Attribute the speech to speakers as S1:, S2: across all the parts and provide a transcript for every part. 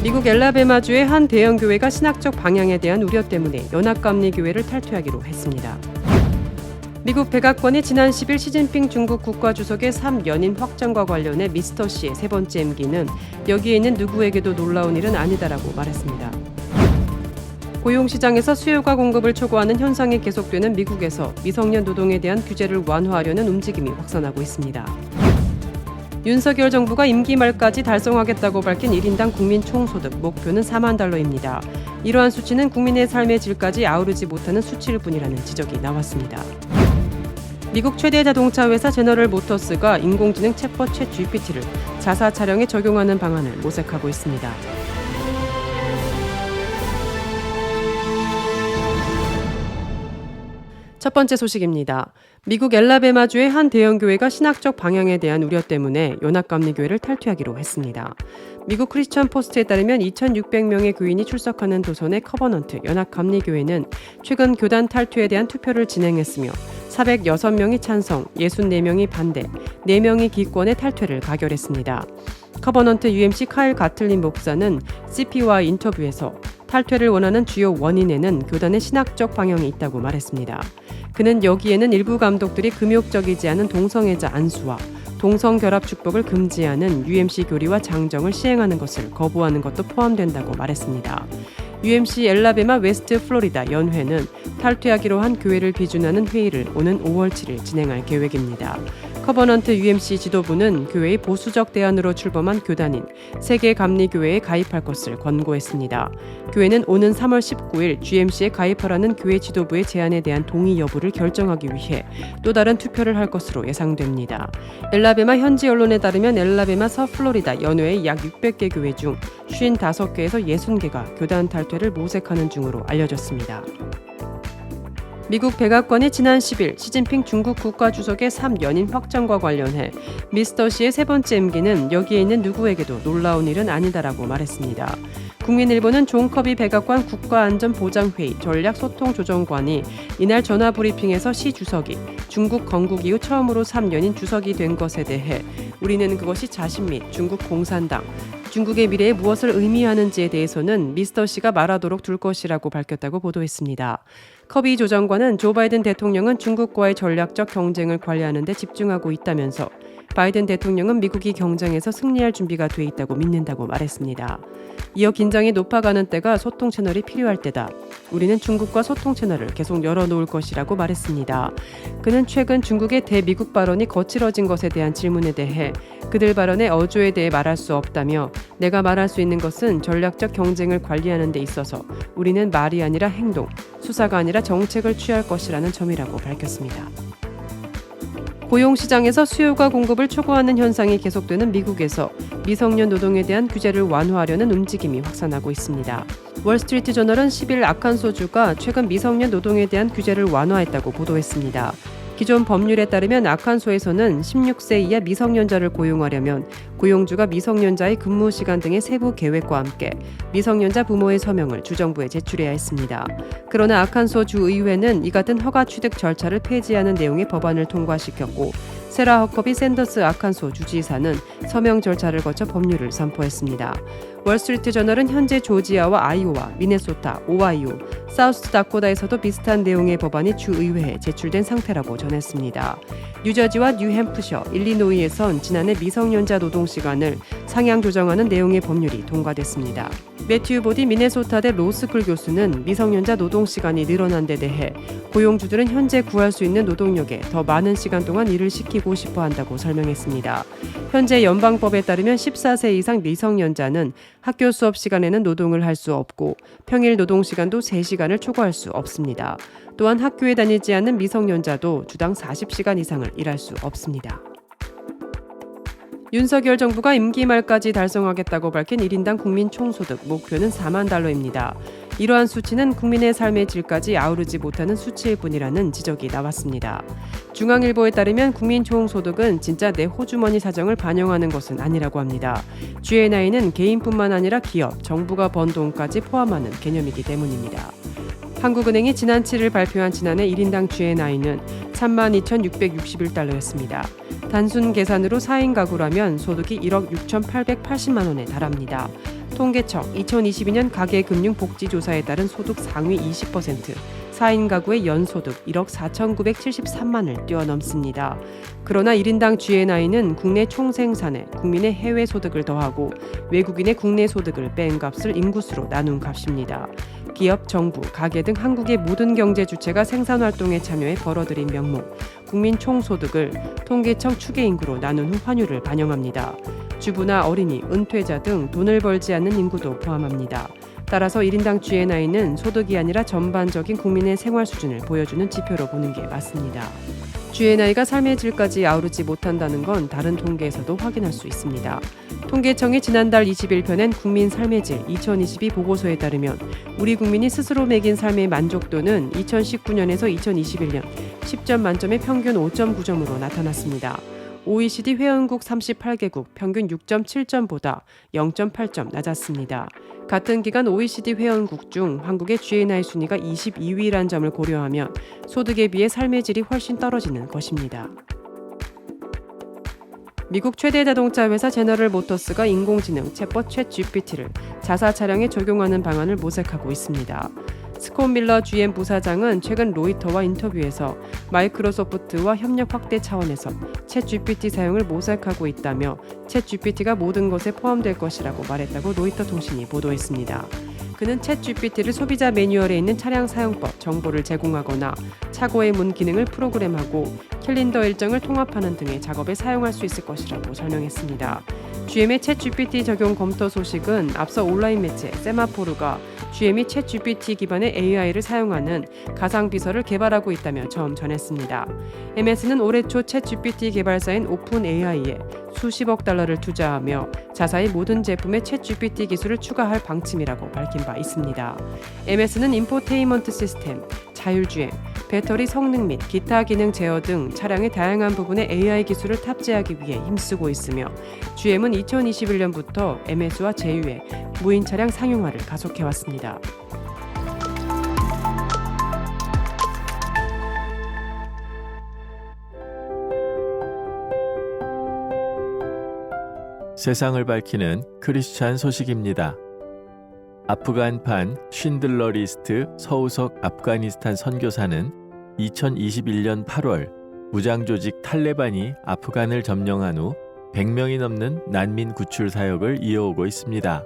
S1: 미국 엘라베마주의 한 대형 교회가 신학적 방향에 대한 우려 때문에 연합감리교회를 탈퇴하기로 했습니다. 미국 백악관이 지난 10일 시진핑 중국 국가주석의 3연임 확정과 관련해 미스터 씨의 세 번째 임기는 여기에 있는 누구에게도 놀라운 일은 아니다라고 말했습니다. 고용시장에서 수요가 공급을 초과하는 현상이 계속되는 미국에서 미성년 노동에 대한 규제를 완화하려는 움직임이 확산하고 있습니다. 윤석열 정부가 임기 말까지 달성하겠다고 밝힌 1인당 국민 총소득 목표는 4만 달러입니다. 이러한 수치는 국민의 삶의 질까지 아우르지 못하는 수치일 뿐이라는 지적이 나왔습니다. 미국 최대 자동차 회사 제너럴 모터스가 인공지능 챗봇 챗 GPT를 자사 차량에 적용하는 방안을 모색하고 있습니다. 첫 번째 소식입니다. 미국 엘라베마주의 한 대형 교회가 신학적 방향에 대한 우려 때문에 연합감리교회를 탈퇴하기로 했습니다. 미국 크리스천 포스트에 따르면 2,600명의 교인이 출석하는 도선의 커버넌트 연합감리교회는 최근 교단 탈퇴에 대한 투표를 진행했으며 406명이 찬성, 64명이 반대, 4명이 기권의 탈퇴를 가결했습니다. 커버넌트 UMC 카일 가틀린 목사는 CP와 인터뷰에서 탈퇴를 원하는 주요 원인에는 교단의 신학적 방향이 있다고 말했습니다. 그는 여기에는 일부 감독들이 금욕적이지 않은 동성애자 안수와 동성결합 축복을 금지하는 UMC 교리와 장정을 시행하는 것을 거부하는 것도 포함된다고 말했습니다. UMC 엘라베마 웨스트 플로리다 연회는 탈퇴하기로 한 교회를 비준하는 회의를 오는 5월 7일 진행할 계획입니다. 커버넌트 UMC 지도부는 교회의 보수적 대안으로 출범한 교단인 세계감리교회에 가입할 것을 권고했습니다. 교회는 오는 3월 19일 GMC에 가입하라는 교회 지도부의 제안에 대한 동의 여부를 결정하기 위해 또 다른 투표를 할 것으로 예상됩니다. 엘라베마 현지 언론에 따르면 엘라베마 서플로리다 연회의 약 600개 교회 중 55개에서 60개가 교단 탈퇴를 모색하는 중으로 알려졌습니다. 미국 백악관이 지난 10일 시진핑 중국 국가주석의 3연임 확정과 관련해 미스터 씨의 세 번째 임기는 여기에 있는 누구에게도 놀라운 일은 아니다라고 말했습니다. 국민일보는 존 커비 백악관 국가안전보장회의 전략소통조정관이 이날 전화브리핑에서 시 주석이 중국 건국 이후 처음으로 3년인 주석이 된 것에 대해 우리는 그것이 자신 및 중국 공산당, 중국의 미래에 무엇을 의미하는지에 대해서는 미스터 씨가 말하도록 둘 것이라고 밝혔다고 보도했습니다. 커비 조정관은 조 바이든 대통령은 중국과의 전략적 경쟁을 관리하는 데 집중하고 있다면서 바이든 대통령은 미국이 경쟁에서 승리할 준비가 돼 있다고 믿는다고 말했습니다. 이어 긴장이 높아가는 때가 소통 채널이 필요할 때다. 우리는 중국과 소통 채널을 계속 열어놓을 것이라고 말했습니다. 그는 최근 중국의 대미국 발언이 거칠어진 것에 대한 질문에 대해 그들 발언의 어조에 대해 말할 수 없다며 내가 말할 수 있는 것은 전략적 경쟁을 관리하는 데 있어서 우리는 말이 아니라 행동, 수사가 아니라 정책을 취할 것이라는 점이라고 밝혔습니다. 고용시장에서 수요가 공급을 초과하는 현상이 계속되는 미국에서 미성년 노동에 대한 규제를 완화하려는 움직임이 확산하고 있습니다. 월스트리트 저널은 10일 아칸소주가 최근 미성년 노동에 대한 규제를 완화했다고 보도했습니다. 기존 법률에 따르면 아칸소에서는 16세 이하 미성년자를 고용하려면 고용주가 미성년자의 근무 시간 등의 세부 계획과 함께 미성년자 부모의 서명을 주정부에 제출해야 했습니다. 그러나 아칸소 주의회는 이 같은 허가 취득 절차를 폐지하는 내용의 법안을 통과시켰고 세라 허커비 샌더스 아칸소 주지사는 서명 절차를 거쳐 법률을 선포했습니다. 월스트리트 저널은 현재 조지아와 아이오와, 미네소타, 오하이오, 사우스 다코다에서도 비슷한 내용의 법안이 주의회에 제출된 상태라고 전했습니다. 뉴저지와 뉴햄프셔, 일리노이에선 지난해 미성년자 노동 시간을 상향 조정하는 내용의 법률이 통과됐습니다. 매튜 보디 미네소타대 로스쿨 교수는 미성년자 노동 시간이 늘어난 데 대해 고용주들은 현재 구할 수 있는 노동력에 더 많은 시간 동안 일을 시키고 싶어 한다고 설명했습니다. 현재 연방법에 따르면 14세 이상 미성년자는 학교 수업 시간에는 노동을 할 수 없고 평일 노동 시간도 3시간을 초과할 수 없습니다. 또한 학교에 다니지 않는 미성년자도 주당 40시간 이상을 일할 수 없습니다. 윤석열 정부가 임기 말까지 달성하겠다고 밝힌 1인당 국민 총소득 목표는 4만 달러입니다. 이러한 수치는 국민의 삶의 질까지 아우르지 못하는 수치일 뿐이라는 지적이 나왔습니다. 중앙일보에 따르면 국민 총소득은 진짜 내 호주머니 사정을 반영하는 것은 아니라고 합니다. GNI는 개인뿐만 아니라 기업, 정부가 번 돈까지 포함하는 개념이기 때문입니다. 한국은행이 지난 7일 발표한 지난해 1인당 GNI는 32,661달러였습니다. 단순 계산으로 4인 가구라면 소득이 1억 6,880만 원에 달합니다. 통계청 2022년 가계금융복지조사에 따른 소득 상위 20%, 4인 가구의 연소득 1억 4,973만을 뛰어넘습니다. 그러나 1인당 GNI는 국내 총생산에 국민의 해외 소득을 더하고 외국인의 국내 소득을 뺀 값을 인구수로 나눈 값입니다. 기업, 정부, 가계 등 한국의 모든 경제 주체가 생산활동에 참여해 벌어들인 명목, 국민 총소득을 통계청 추계인구로 나눈 후 환율을 반영합니다. 주부나 어린이, 은퇴자 등 돈을 벌지 않는 인구도 포함합니다. 따라서 1인당 GNI는 소득이 아니라 전반적인 국민의 생활 수준을 보여주는 지표로 보는 게 맞습니다. GNI가 삶의 질까지 아우르지 못한다는 건 다른 통계에서도 확인할 수 있습니다. 통계청이 지난달 20일 낸 국민 삶의 질 2022 보고서에 따르면 우리 국민이 스스로 매긴 삶의 만족도는 2019년에서 2021년 10점 만점의 평균 5.9점으로 나타났습니다. OECD 회원국 38개국 평균 6.7점보다 0.8점 낮았습니다. 같은 기간 OECD 회원국 중 한국의 GNI 순위가 22위란 점을 고려하면 소득에 비해 삶의 질이 훨씬 떨어지는 것입니다. 미국 최대 자동차 회사 제너럴 모터스가 인공지능 챗봇 챗GPT를 자사 차량에 적용하는 방안을 모색하고 있습니다. 스콧 밀러 GM 부사장은 최근 로이터와 인터뷰에서 마이크로소프트와 협력 확대 차원에서 챗GPT 사용을 모색하고 있다며 챗GPT가 모든 것에 포함될 것이라고 말했다고 로이터 통신이 보도했습니다. 그는 챗GPT를 소비자 매뉴얼에 있는 차량 사용법 정보를 제공하거나 차고의 문 기능을 프로그램하고 캘린더 일정을 통합하는 등의 작업에 사용할 수 있을 것이라고 설명했습니다. GM의 챗GPT 적용 검토 소식은 앞서 온라인 매체 세마포르가 GM이 챗GPT 기반의 AI를 사용하는 가상 비서를 개발하고 있다며 처음 전했습니다. MS는 올해 초 챗GPT 개발사인 오픈AI에 수십억 달러를 투자하며 자사의 모든 제품에 챗GPT 기술을 추가할 방침이라고 밝힌 바 있습니다. MS는 인포테인먼트 시스템, 자율주행, 배터리 성능 및 기타 기능 제어 등 차량의 다양한 부분에 AI 기술을 탑재하기 위해 힘쓰고 있으며 GM은 2021년부터 MS와 제휴해 무인 차량 상용화를 가속해왔습니다.
S2: 세상을 밝히는 크리스찬 소식입니다. 아프간판 쉰들러 리스트 서우석 아프가니스탄 선교사는 2021년 8월 무장조직 탈레반이 아프간을 점령한 후 100명이 넘는 난민 구출 사역을 이어오고 있습니다.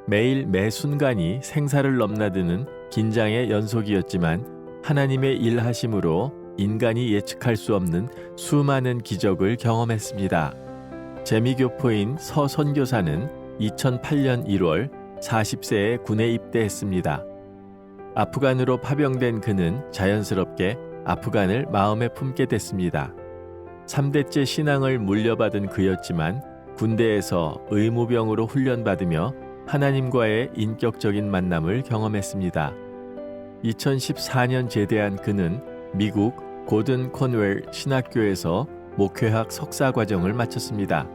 S2: 매일 매 순간이 생사를 넘나드는 긴장의 연속이었지만 하나님의 일하심으로 인간이 예측할 수 없는 수많은 기적을 경험했습니다. 재미교포인 서 선교사는 2008년 1월 40세에 군에 입대했습니다. 아프간으로 파병된 그는 자연스럽게 아프간을 마음에 품게 됐습니다. 3대째 신앙을 물려받은 그였지만 군대에서 의무병으로 훈련받으며 하나님과의 인격적인 만남을 경험했습니다. 2014년 제대한 그는 미국 고든 코넬 신학교에서 목회학 석사 과정을 마쳤습니다.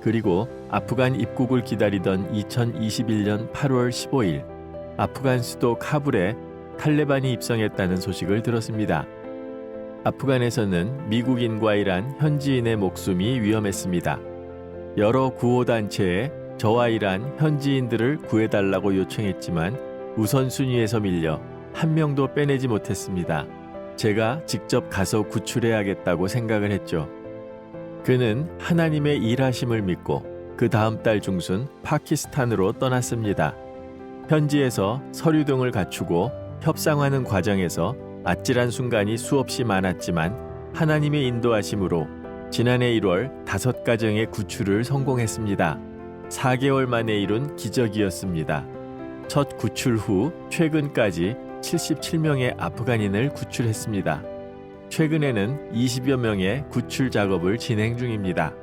S2: 그리고 아프간 입국을 기다리던 2021년 8월 15일 아프간 수도 카불에 탈레반이 입성했다는 소식을 들었습니다. 아프간에서는 미국인과 현지인의 목숨이 위험했습니다. 여러 구호단체에 저와 현지인들을 구해달라고 요청했지만 우선순위에서 밀려 한 명도 빼내지 못했습니다. 제가 직접 가서 구출해야겠다고 생각을 했죠. 그는 하나님의 일하심을 믿고 그 다음 달 중순 파키스탄으로 떠났습니다. 현지에서 서류 등을 갖추고 협상하는 과정에서 아찔한 순간이 수없이 많았지만 하나님의 인도하심으로 지난해 1월 5가정의 구출을 성공했습니다. 4개월 만에 이룬 기적이었습니다. 첫 구출 후 최근까지 77명의 아프간인을 구출했습니다. 최근에는 20여 명의 구출 작업을 진행 중입니다.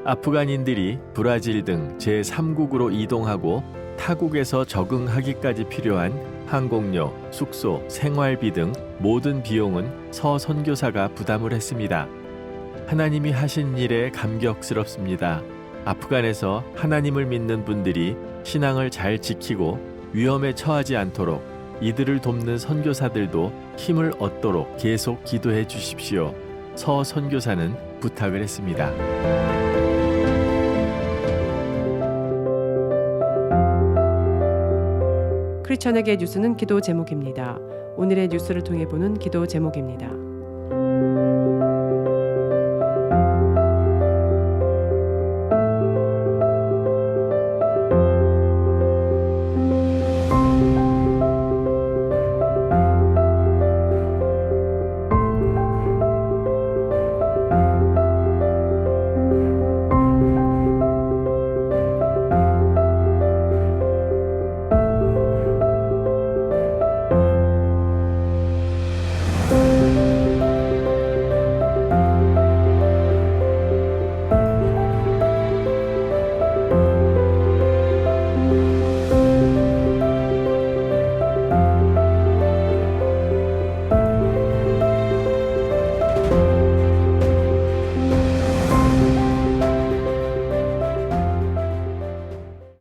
S2: 아프간인들이 브라질 등 제3국으로 이동하고 타국에서 적응하기까지 필요한 항공료, 숙소, 생활비 등 모든 비용은 서 선교사가 부담을 했습니다. 하나님이 하신 일에 감격스럽습니다. 아프간에서 하나님을 믿는 분들이 신앙을 잘 지키고 위험에 처하지 않도록 이들을 돕는 선교사들도 힘을 얻도록 계속 기도해 주십시오. 서 선교사는 부탁을 했습니다.
S1: 크리스천에게 뉴스는 기도 제목입니다. 오늘의 뉴스를 통해 보는 기도 제목입니다.